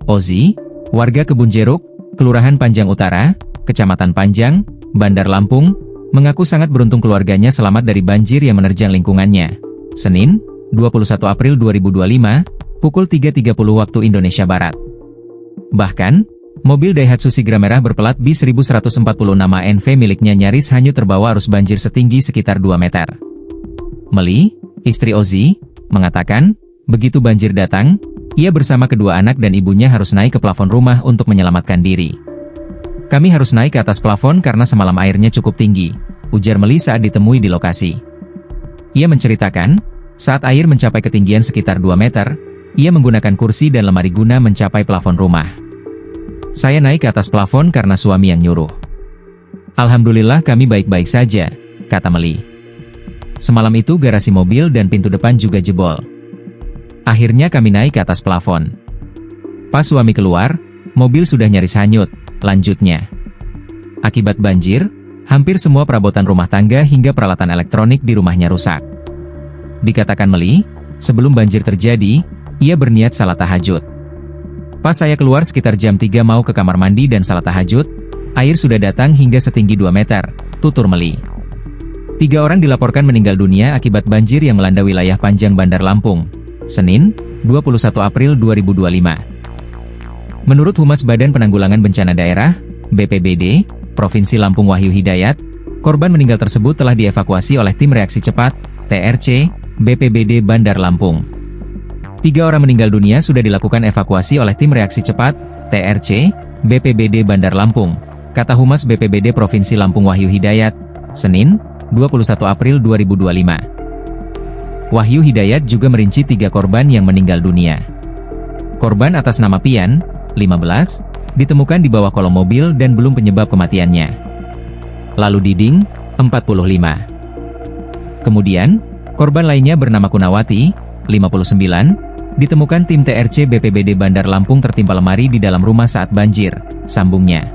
Ozi, warga Kebun Jeruk, Kelurahan Panjang Utara, Kecamatan Panjang, Bandar Lampung, mengaku sangat beruntung keluarganya selamat dari banjir yang menerjang lingkungannya. Senin, 21 April 2025, pukul 3.30 waktu Indonesia Barat. Bahkan, mobil Daihatsu Sigra merah berplat B1146 NV miliknya nyaris hanyut terbawa arus banjir setinggi sekitar 2 meter. Meli, istri Ozi, mengatakan, begitu banjir datang, ia bersama kedua anak dan ibunya harus naik ke plafon rumah untuk menyelamatkan diri. Kami harus naik ke atas plafon karena semalam airnya cukup tinggi, ujar Meli saat ditemui di lokasi. Ia menceritakan, saat air mencapai ketinggian sekitar 2 meter, ia menggunakan kursi dan lemari guna mencapai plafon rumah. Saya naik ke atas plafon karena suami yang nyuruh. Alhamdulillah kami baik-baik saja, kata Meli. Semalam itu garasi mobil dan pintu depan juga jebol. Akhirnya kami naik ke atas plafon. Pas suami keluar, mobil sudah nyaris hanyut, lanjutnya. Akibat banjir, hampir semua perabotan rumah tangga hingga peralatan elektronik di rumahnya rusak. Dikatakan Meli, sebelum banjir terjadi, ia berniat salat tahajud. Pas saya keluar sekitar jam 3 mau ke kamar mandi dan salat tahajud, air sudah datang hingga setinggi 2 meter, tutur Meli. 3 orang dilaporkan meninggal dunia akibat banjir yang melanda wilayah Panjang Bandar Lampung. Senin, 21 April 2025. Menurut Humas Badan Penanggulangan Bencana Daerah, BPBD, Provinsi Lampung Wahyu Hidayat, korban meninggal tersebut telah dievakuasi oleh Tim Reaksi Cepat, TRC, BPBD Bandar Lampung. 3 orang meninggal dunia sudah dilakukan evakuasi oleh Tim Reaksi Cepat, TRC, BPBD Bandar Lampung, kata Humas BPBD Provinsi Lampung Wahyu Hidayat, Senin, 21 April 2025. Wahyu Hidayat juga merinci 3 korban yang meninggal dunia. Korban atas nama Pian, 15, ditemukan di bawah kolong mobil dan belum penyebab kematiannya. Lalu Diding, 45. Kemudian, korban lainnya bernama Kunawati, 59, ditemukan tim TRC BPBD Bandar Lampung tertimpa lemari di dalam rumah saat banjir, sambungnya.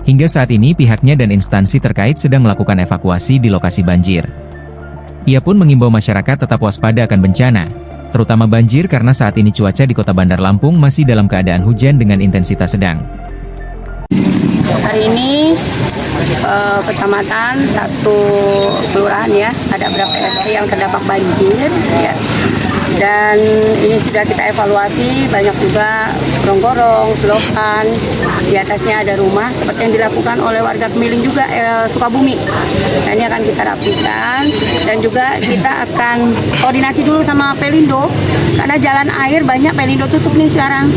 Hingga saat ini pihaknya dan instansi terkait sedang melakukan evakuasi di lokasi banjir. Ia pun mengimbau masyarakat tetap waspada akan bencana, terutama banjir karena saat ini cuaca di Kota Bandar Lampung masih dalam keadaan hujan dengan intensitas sedang. Hari ini kecamatan satu kelurahan ya, ada beberapa RT yang terdampak banjir ya. Dan ini sudah kita evaluasi, banyak juga gorong-gorong, selokan, di atasnya ada rumah seperti yang dilakukan oleh warga Pemiling juga Sukabumi. Nah, ini akan kita rapikan dan juga kita akan koordinasi dulu sama Pelindo karena jalan air banyak Pelindo tutup nih sekarang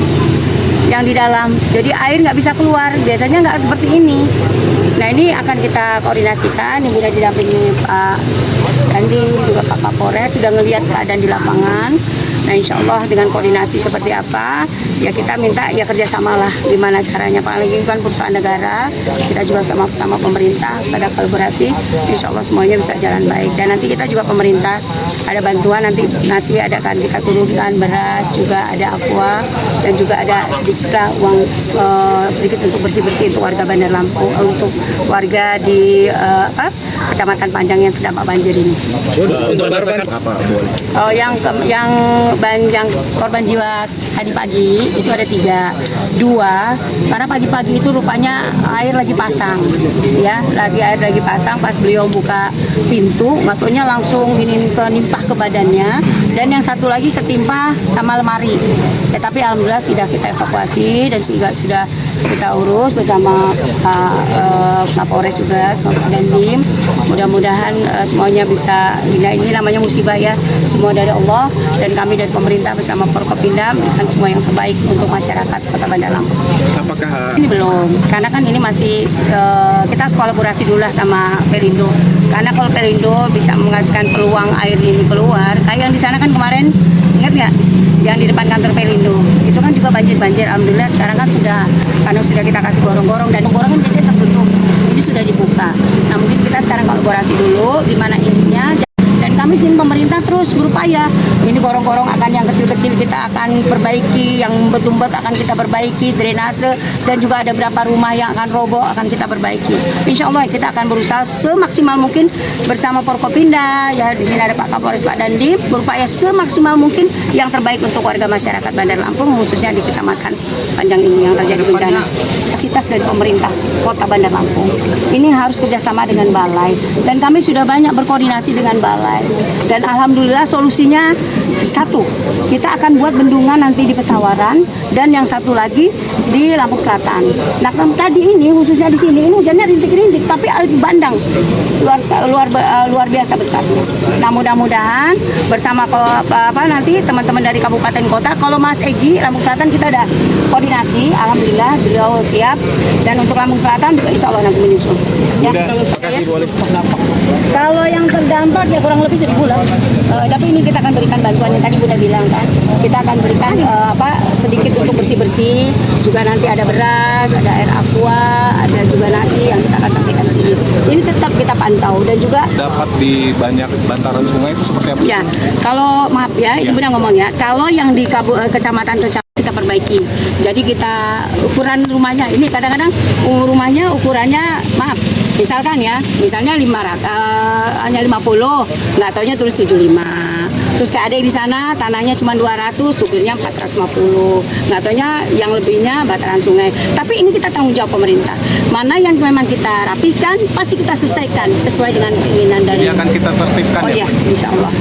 yang di dalam, jadi air nggak bisa keluar, biasanya nggak seperti ini. Nah, ini akan kita koordinasikan, yang sudah didampingi Pak Dandi, juga Pak Kapolres, sudah melihat keadaan di lapangan. Nah, insya Allah dengan koordinasi seperti apa, ya kita minta ya kerjasama lah, gimana caranya. Apalagi kan perusahaan negara, kita juga sama pemerintah, ada kolaborasi, insya Allah semuanya bisa jalan baik. Dan nanti kita juga pemerintah, ada bantuan, nanti nasi ada kan kita turunkan, beras, juga ada aqua, dan juga ada sedikit uang sedikit untuk bersih-bersih untuk warga Bandar Lampung, untuk warga di Kecamatan Panjang yang terdampak banjir ini. Untuk korban apa? Oh, yang korban jiwa tadi pagi itu ada 2, karena pagi-pagi itu rupanya air lagi pasang, ya, air lagi pasang. Pas beliau buka pintu, ngatunya langsung ini nimpah ke badannya, dan yang satu lagi ketimpa sama lemari. Ya, tapi alhamdulillah sudah kita evakuasi dan juga sudah kita urus bersama Kapolres juga, sama Pak Dandim. Mudah-mudahan semuanya bisa, ini namanya musibah ya, semua dari Allah, dan kami dari pemerintah bersama Forkopimda akan semua yang terbaik untuk masyarakat Kota Bandar Lampung. Apakah ini belum? Karena kan ini masih kita harus kolaborasi dulu lah sama Pelindo. Karena kalau Pelindo bisa mengasihkan peluang air ini keluar, kayak yang di sana kan kemarin, ingat nggak? Yang di depan kantor Pelindo, itu kan juga banjir-banjir. Alhamdulillah sekarang kan sudah, karena sudah kita kasih gorong-gorong, dan gorong kan biasanya tertutup, ini sudah dibuka. Nah, mungkin kita sekarang kolaborasi dulu, gimana ininya, dan kami kami sini pemerintah terus berupaya. Ini gorong-gorong akan yang kecil-kecil kita akan perbaiki, yang betumbet akan kita perbaiki, drainase, dan juga ada beberapa rumah yang akan roboh akan kita perbaiki. Insya Allah kita akan berusaha semaksimal mungkin bersama Forkopimda, ya di sini ada Pak Kapolres, Pak Dandim, berupaya semaksimal mungkin yang terbaik untuk warga masyarakat Bandar Lampung, khususnya di Kecamatan Panjang ini yang terjadi bencana. Kapasitas dari pemerintah Kota Bandar Lampung ini harus kerjasama dengan balai, dan kami sudah banyak berkoordinasi dengan balai, dan alhamdulillah solusinya satu, kita akan buat bendungan nanti di Pesawaran, dan yang satu lagi di Lampung Selatan. Nah tadi ini khususnya di sini ini hujannya rintik-rintik, tapi bandang luar biasa besarnya. Nah mudah-mudahan bersama nanti teman-teman dari kabupaten kota, kalau Mas Egi Lampung Selatan kita ada koordinasi, alhamdulillah beliau siap, dan untuk Lampung Selatan juga insya Allah nanti menyusul. Ya. Kalau yang terdampak ya kurang lebih 1.000 lah. Tapi ini kita akan berikan bantuan yang tadi Bunda bilang kan. Kita akan berikan sedikit untuk bersih-bersih. Juga nanti ada beras, ada air aqua, ada juga nasi yang kita akan sampaikan di sini. Ini tetap kita pantau, dan juga Dapat di banyak bantaran sungai itu seperti apa? ya, kalau maaf ya, ini Bunda ngomong ya. Kalau yang di kecamatan kita perbaiki. Jadi kita ukuran rumahnya ini kadang-kadang rumahnya ukurannya maaf. Misalkan ya, misalnya 500, hanya 50, nggak taunya tulis 75. Terus kayak ada di sana tanahnya cuma 200, supirnya 450. Nggak taunya yang lebihnya bantaran sungai. Tapi ini kita tanggung jawab pemerintah. Mana yang memang kita rapihkan, pasti kita selesaikan sesuai dengan keinginan dari. Ini akan kita tertibkan Oh ya? iya, insya Allah.